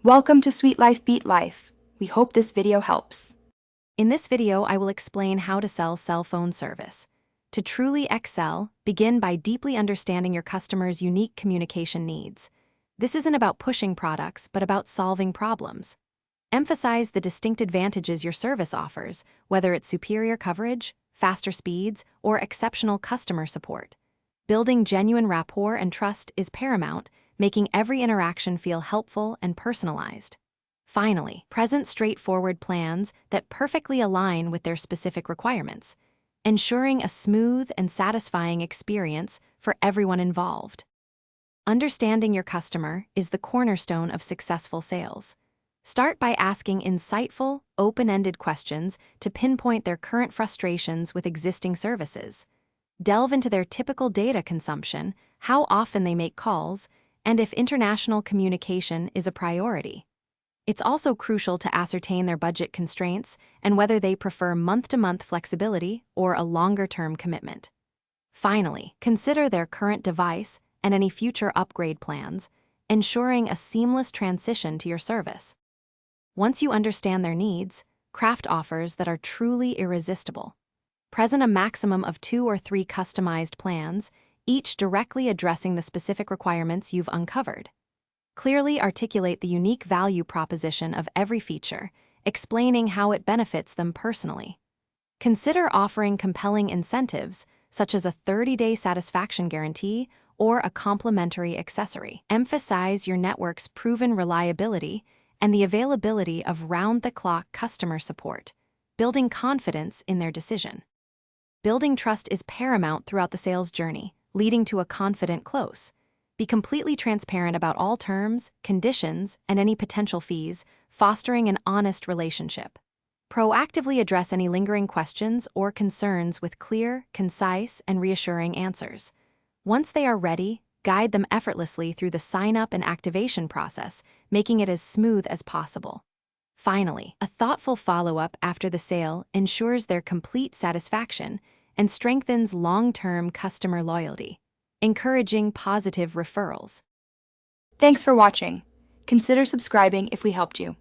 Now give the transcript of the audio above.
Welcome to Sweet Life Beat Life. We hope this video helps. In this video, I will explain how to sell cell phone service. To truly excel, begin by deeply understanding your customer's unique communication needs. This isn't about pushing products, but about solving problems. Emphasize the distinct advantages your service offers, whether it's superior coverage, faster speeds, or exceptional customer support. Building genuine rapport and trust is paramount, making every interaction feel helpful and personalized. Finally, present straightforward plans that perfectly align with their specific requirements, ensuring a smooth and satisfying experience for everyone involved. Understanding your customer is the cornerstone of successful sales. Start by asking insightful, open-ended questions to pinpoint their current frustrations with existing services. Delve into their typical data consumption, how often they make calls, and if international communication is a priority. It's also crucial to ascertain their budget constraints and whether they prefer month-to-month flexibility or a longer-term commitment. Finally, consider their current device and any future upgrade plans, ensuring a seamless transition to your service. Once you understand their needs, craft offers that are truly irresistible. Present a maximum of 2 or 3 customized plans, each directly addressing the specific requirements you've uncovered. Clearly articulate the unique value proposition of every feature, explaining how it benefits them personally. Consider offering compelling incentives, such as a 30-day satisfaction guarantee or a complimentary accessory. Emphasize your network's proven reliability and the availability of round-the-clock customer support, building confidence in their decision. Building trust is paramount throughout the sales journey, leading to a confident close. Be completely transparent about all terms, conditions, and any potential fees, fostering an honest relationship. Proactively address any lingering questions or concerns with clear, concise, and reassuring answers. Once they are ready, guide them effortlessly through the sign-up and activation process, making it as smooth as possible. Finally, a thoughtful follow-up after the sale ensures their complete satisfaction and strengthens long-term customer loyalty, encouraging positive referrals. Thanks for watching. Consider subscribing if we helped you.